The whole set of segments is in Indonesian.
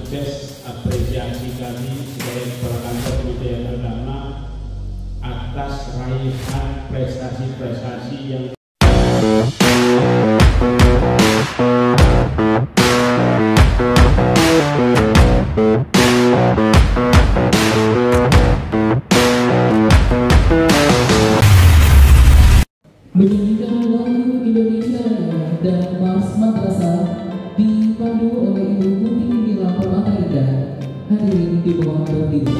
manifest apresiasi kami sebagai kepala kantor Kementerian Agama atas raihan prestasi-prestasi yang menyanyikan lagu Indonesia Raya dan Mars Madrasah dipandu oleh Ibu Putri Nila Permata Indah. Hadirin dimohon berdiri.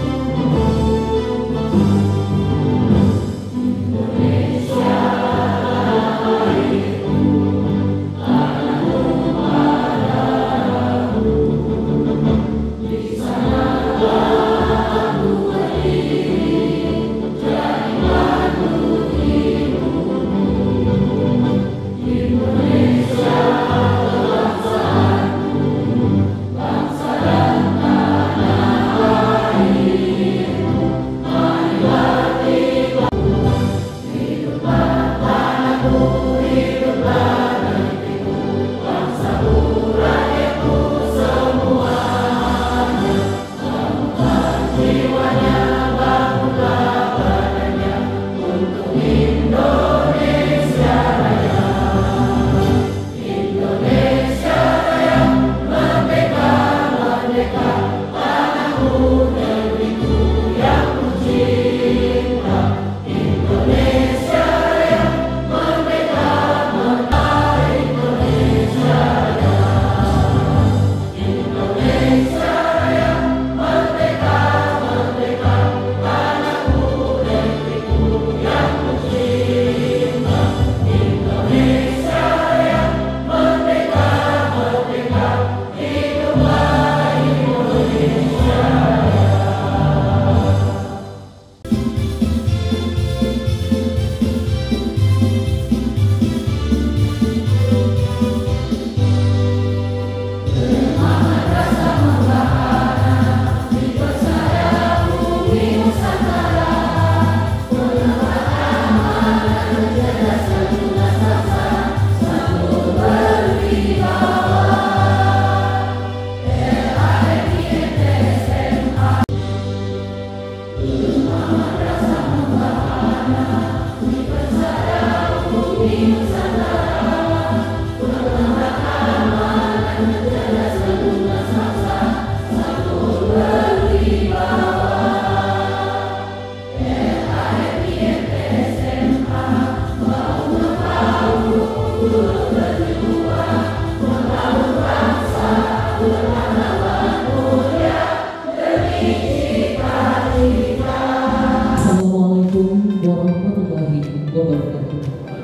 Assalamualaikum warahmatullahi wabarakatuh.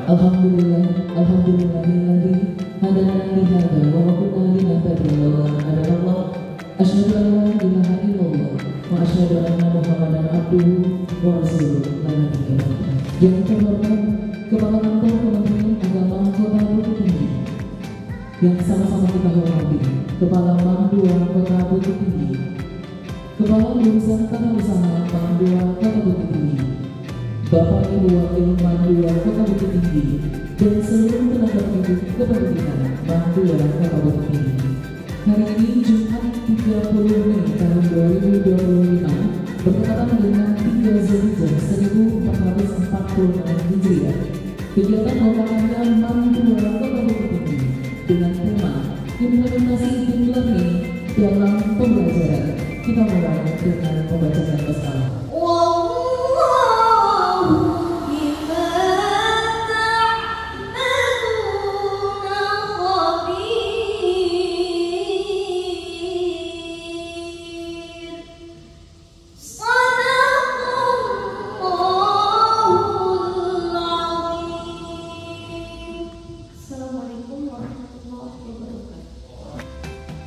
Alhamdulillahilladzi hadana li hadza wa ma kunna linahtadiya laula an hadana Allah. Asyhadu an la ilaha illallah wa asyhadu anna Muhammadan abduhu wa rasuluh. Yang terhormat Kepala Kantor Kementerian Agama Kota Bukit Tinggi, yang sama-sama kita hormati Kepala Bank 2 Kota Bukit Tinggi, Kepala Urusan Tata Usaha Bank 2 Kota Bukit Tinggi, Bapak Ibu Wakil Bank 2 Kota Bukit Tinggi, dan seluruh tenaga pendidik kependidikan Bank 2 Kota Bukit Tinggi. Hari ini Jumat 30 Mei tahun 2025 bertepatan dengan 3 Zulhijjah 1446 Hijriah. Kegiatan olahraga Bank 2 Kota Bukit Tinggi dengan tema implementasi team learning dalam pembelajaran. Kita mulai dengan pembacaan bersama.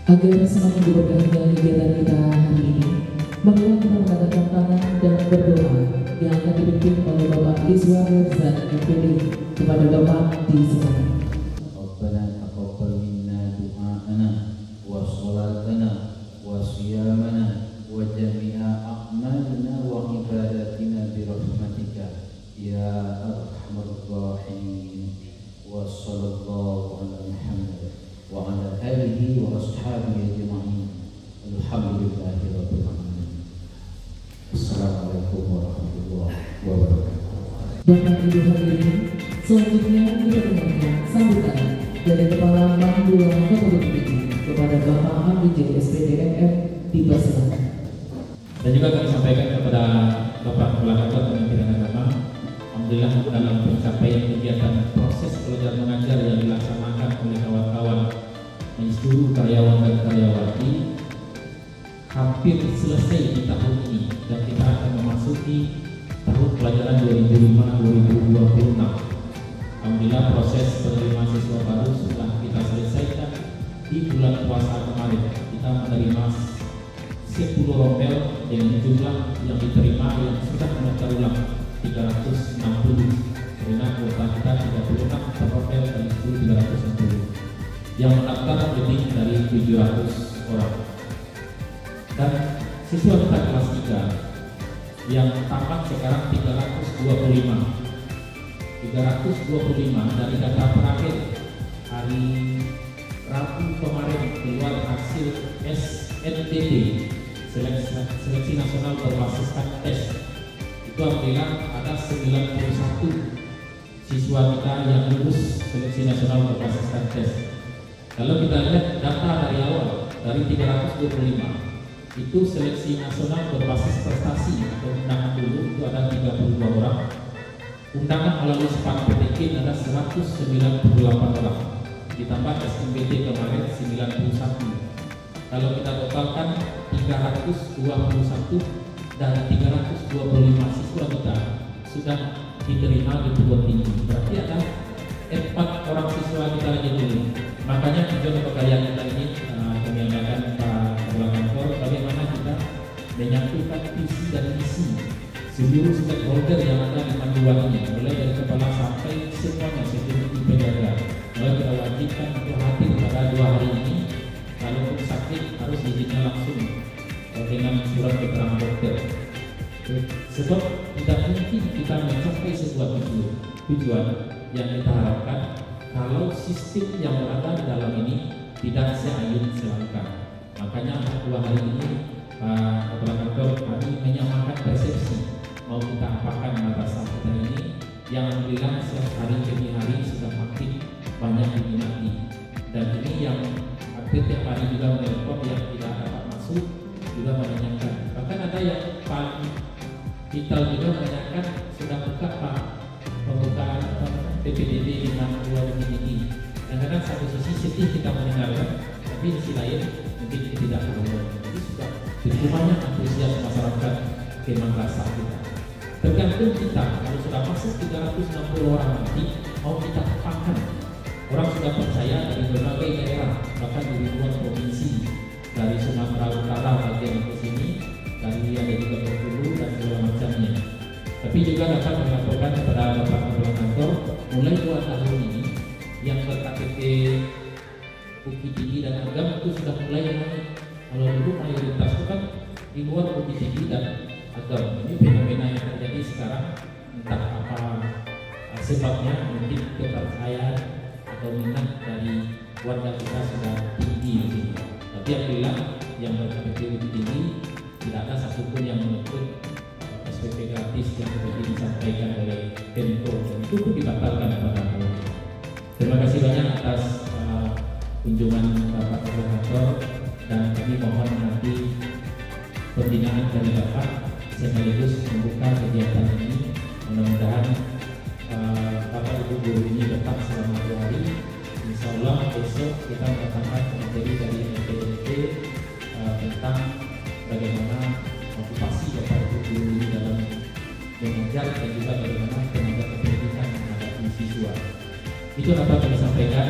Agar semakin diberkahinya kegiatan kita hari ini, marilah kita mengangkat tangan dan berdoa yang akan dipimpin oleh Bapak Iswar Zat MPD kepada Bapak di sebelah. Rabbana taqabbal minna du'aana wa sholatana wa siyamana wa jami'a a'malana wa ibadatina bi rahmatika ya arhamar rahimin. Wa sallallahu ala Muhammad wa ala alihi wa ashabihi ajma'in. Alhamdulillahirabbil alamin. Assalamualaikum warahmatullahi wabarakatuh. Bapak Ibu hadirin, selanjutnya kita dengarkan sambutan dari Kepala Bank 2 Kota Bukit kepada Bapak Hamdi J. SPD MM dipersilakan. Dan juga kami sampaikan kepada Bapak Kepala Kantor Kementerian Agama, alhamdulillah dalam pencapaian kegiatan proses belajar mengajar yang dilaksanakan oleh kawan-kawan dan seluruh karyawan dan karyawati hampir selesai di tahun ini, dan kita akan memasuki tahun pelajaran 2005-2026. Alhamdulillah proses penerimaan siswa baru sudah kita selesaikan di bulan puasa kemarin. Kita menerima 10 rombel dengan jumlah yang diterima yang sudah mendaftar ulang 360, karena kuota kita 36 rombel dari 10 360 yang mendaftar lebih dari 700 orang. Dan siswa kita kelas 3 yang tamat sekarang 325 dari data terakhir hari Rabu kemarin keluar hasil SNTT, seleksi nasional berbasiskan tes. Itu alhamdulillah ada 91 siswa kita yang lulus seleksi nasional berbasiskan tes. Kalau kita lihat data dari awal, dari 325 itu seleksi nasional berbasis prestasi atau undangan dulu itu ada 32 orang, undangan melalui SPAN PTK ada 198 orang, ditambah SMPT kemarin 91. Kalau kita totalkan 321 dari 325 siswa kita sudah diterima di perguruan tinggi. Berarti ada 4 orang siswa kita lagi dulu. Makanya tujuan pegawai kita ini kami adakan Pak Kepala Kantor, bagaimana kita menyatukan visi dan misi seluruh stakeholder yang ada di panduan ini, mulai dari kepala sampai semuanya security penjaga. Mulai kita wajibkan untuk hadir pada 2 hari ini. Kalau sakit harus izinnya langsung dengan surat keterangan dokter. Sebab tidak mungkin kita mencapai sebuah tujuan yang kita harapkan kalau sistem yang berada di dalam ini tidak seayun selangkah. Makanya 2 hari ini Pak Kepala Kantor kami menyamakan persepsi mau kita apakan madrasah kita ini yang alhamdulillah setiap hari demi hari sudah makin banyak diminati. Dan ini yang hampir tiap hari juga menelpon yang tidak dapat masuk juga menanyakan. Bahkan ada yang paling vital juga menanyakan sudah buka Pak pembukaan PPDB dengan 2 ini. Dan kadang satu sisi sedih kita mendengarkan, tapi di sisi lain mungkin kita tidak tahu. Jadi sudah begitu banyak antusias masyarakat ke madrasah kita. Tergantung kita, kalau sudah masuk 360 orang nanti mau kita apakan. Orang sudah percaya dari berbagai daerah, bahkan dari luar provinsi, dari Sumatera Utara bagian ke sini, dari ada juga Bengkulu dan segala macamnya. Tapi juga dapat melaporkan kepada Bapak Kepala Kantor, mulai 2 tahun ini yang ber-KTP Bukit Tinggi dan Agam itu sudah mulai naik. Kalau dulu mayoritas itu kan di luar Bukit Tinggi dan Agam. Ini fenomena yang terjadi sekarang, entah apa sebabnya, mungkin kepercayaan atau minat dari warga kita sudah tinggi di sini. Tapi alhamdulillah yang ber-KTP Bukit Tinggi tidak ada satupun yang menuntut SPP gratis yang seperti disampaikan oleh Pemko, dan itu pun dibatalkan pada tahun ini. Terima kasih banyak atas kunjungan Bapak Kepala Kantor, dan kami mohon nanti pembinaan dari Bapak sekaligus membuka kegiatan ini. Mudah-mudahan Bapak Ibu guru ini tetap selama 2 hari. Insya Allah besok kita mendapatkan materi dari LPDP tentang bagaimana motivasi Bapak Ibu guru ini dalam mengajar dan juga bagaimana tenaga pendidikan menghadapi siswa. Itu dapat kami sampaikan.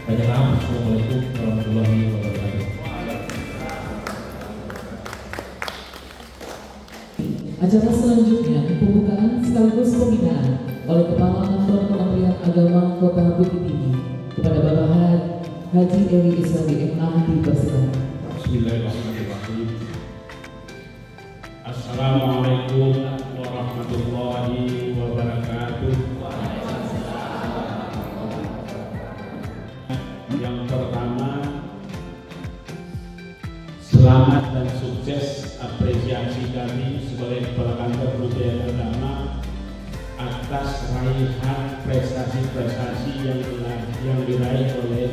Banyak maaf. Assalamualaikum warahmatullahi wabarakatuh. Acara selanjutnya pembukaan sekaligus pembinaan oleh Kepala Kantor Kementerian Agama Kota Bukit Tinggi kepada Bapak Haji Ewi Islami MA dipersilakan. Bismillahirrahmanirrahim. Assalamualaikum warahmatullahi wabarakatuh. Yang pertama, Selamat dan sukses apresiasi kami sebagai Kepala Kantor Kementerian Agama atas raihan prestasi-prestasi yang diraih oleh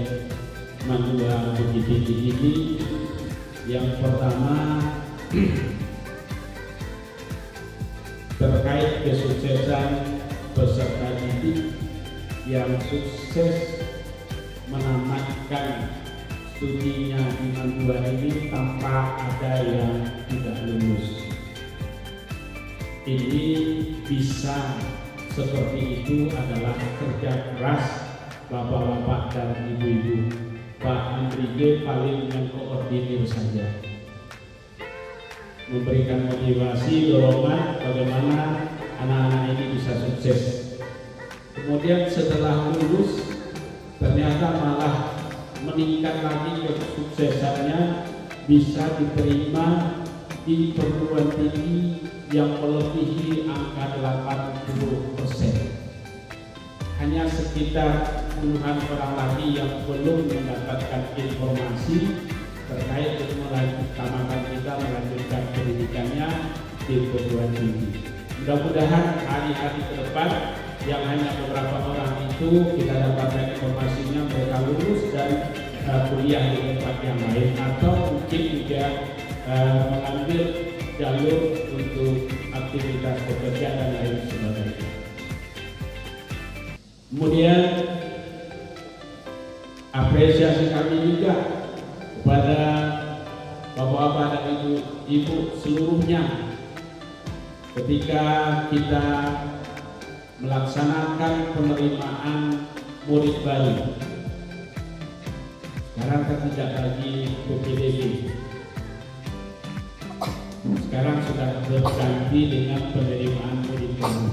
Mandua Bukit Tinggi ini. Yang pertama terkait kesuksesan peserta didik yang sukses menamatkan studinya di Mandua ini tanpa ada yang tidak lulus. Ini bisa seperti itu adalah kerja keras bapak-bapak dan ibu-ibu. Pak Andrige paling mengkoordinir saja, memberikan motivasi, dorongan bagaimana anak-anak ini bisa sukses. Kemudian setelah lulus ternyata malah meningkat lagi kesuksesannya, bisa diterima di perguruan tinggi yang melebihi angka 80%. Hanya sekitar puluhan orang lagi yang belum mendapatkan informasi terkait keutamaan kita melanjutkan pendidikannya di perguruan tinggi. Mudah-mudahan hari-hari ke depan yang hanya beberapa orang itu kita dapatkan informasinya mereka lulus dan kuliah di tempat yang lain, atau mungkin juga mengambil jalur untuk aktivitas bekerja dan lain sebagainya. Kemudian apresiasi kami juga kepada bapak-bapak dan ibu-ibu seluruhnya ketika kita melaksanakan penerimaan murid baru. Sekarang kan tidak lagi PPDB, sekarang sudah berganti dengan penerimaan murid baru.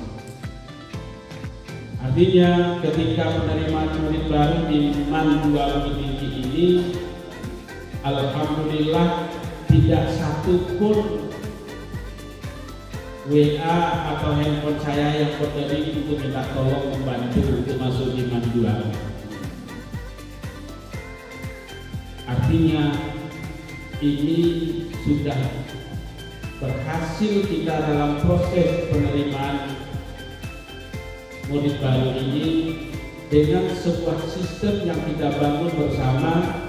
Artinya ketika penerimaan murid baru di Mandua Bukit Tinggi ini, alhamdulillah tidak satu pun WA atau handphone saya yang berdering untuk minta tolong membantu untuk masuk di Mandua. Artinya ini sudah berhasil kita dalam proses penerimaan murid baru ini dengan sebuah sistem yang kita bangun bersama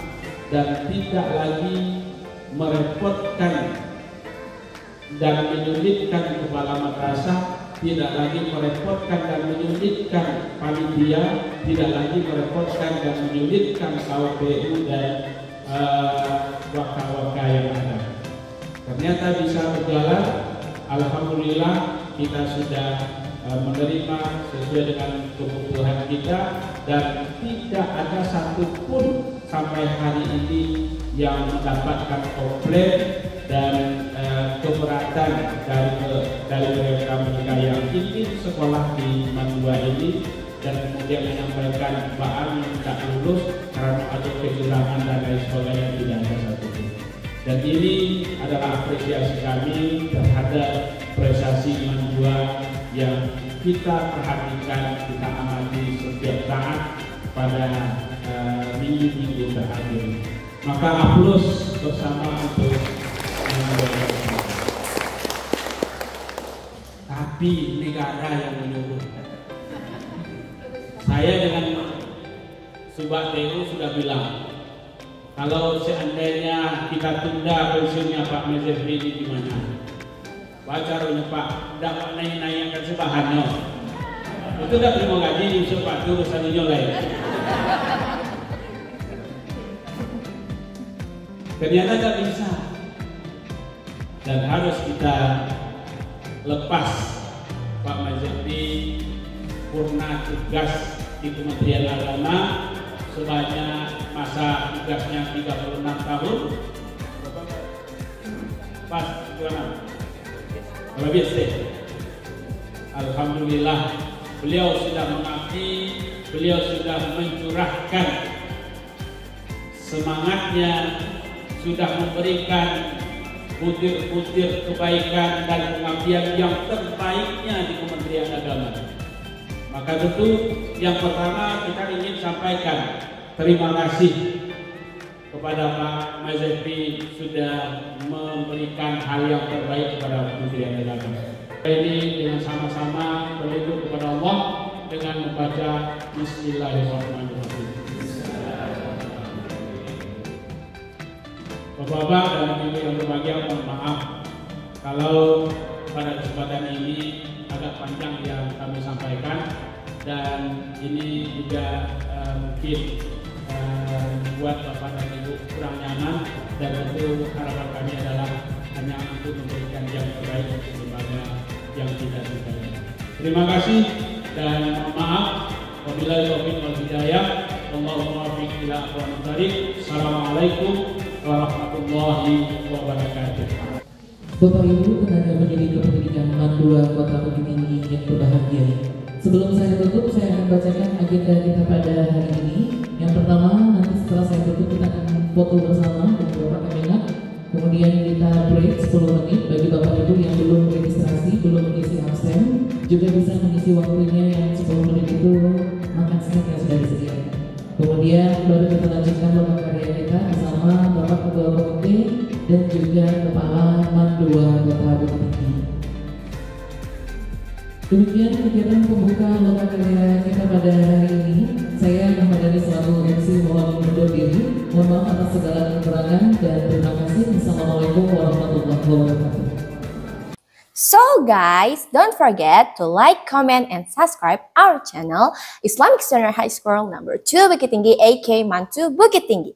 dan tidak lagi merepotkan dan menyulitkan kepala madrasah, tidak lagi merepotkan dan menyulitkan panitia, tidak lagi merepotkan dan menyulitkan KWPU dan waka-waka yang ada. Ternyata bisa berjalan. Alhamdulillah kita sudah menerima sesuai dengan kebutuhan kita, dan tidak ada satupun sampai hari ini yang mendapatkan komplain dan keberatan dari mereka yang ingin sekolah di Mandua ini, dan kemudian menyampaikan Pak tak lulus karena ada kecurangan dan lain sebagainya, tidak ada satupun. Dan ini adalah apresiasi kami terhadap prestasi Mandua yang kita perhatikan, kita amati setiap saat pada minggu-minggu terakhir. Maka aplaus bersama untuk Mandua. Tapi negara yang menyuruh. Saya dengan Subak TU sudah bilang, kalau seandainya kita tunda pensiunnya Pak Mezefri ini gimana? Pacarnya Pak, tidak naik-naikkan sebahannya. Itu tidak terima gaji di Subak itu urusan lain. Ternyata tidak bisa, dan harus kita lepas Pak Mezefri purna tugas di Kementerian Agama sebanyak masa tugasnya 36 tahun. Pas 26 lebih sih. Alhamdulillah beliau sudah mengabdi, beliau sudah mencurahkan semangatnya, sudah memberikan butir-butir kebaikan dan pengabdian yang terbaiknya di Kementerian Agama. Maka tentu yang pertama kita ingin sampaikan terima kasih kepada Pak Mazepri sudah memberikan hal yang terbaik kepada Kementerian Agama. Ini dengan sama-sama berlindung kepada Allah dengan membaca Bismillahirrahmanirrahim. Bapak-bapak dan ibu yang berbahagia, mohon maaf kalau pada kesempatan ini agak panjang yang kami sampaikan, dan ini juga mungkin membuat bapak dan ibu kurang nyaman, dan tentu harapan kami adalah hanya untuk memberikan yang terbaik untuk lembaga yang tidak terbaik. Terima kasih dan mohon maaf. Wabillahi taufiq wal hidayah. Allahumma waffiq ila aqwamit thariq. Assalamualaikum warahmatullahi wabarakatuh. Bapak Ibu tenaga pendidik kependidikan Mandua Kota Bukit Tinggi yang berbahagia. Sebelum saya tutup, saya akan bacakan agenda kita pada hari ini. Yang pertama, nanti setelah saya tutup kita akan foto bersama dengan Bapak Kemenag. Kemudian kita break 10 menit bagi Bapak Ibu yang belum registrasi, belum mengisi absen, juga bisa mengisi waktunya yang 10 menit itu makan snack yang sudah disediakan. Kemudian baru kita lanjutkan lomba karya kita bersama Bapak Ketua Komite dan juga Kepala Mandua Kota Bukit Tinggi. Demikian kegiatan pembuka lomba karya kita pada hari ini. Saya Muhammad Ali selaku MC mohon undur diri. Mohon maaf atas segala kekurangan dan terima kasih. Assalamualaikum warahmatullahi wabarakatuh. So guys, don't forget to like, comment, and subscribe our channel Islamic Senior High School number 2 Bukit Tinggi, AK Mantu Bukit Tinggi.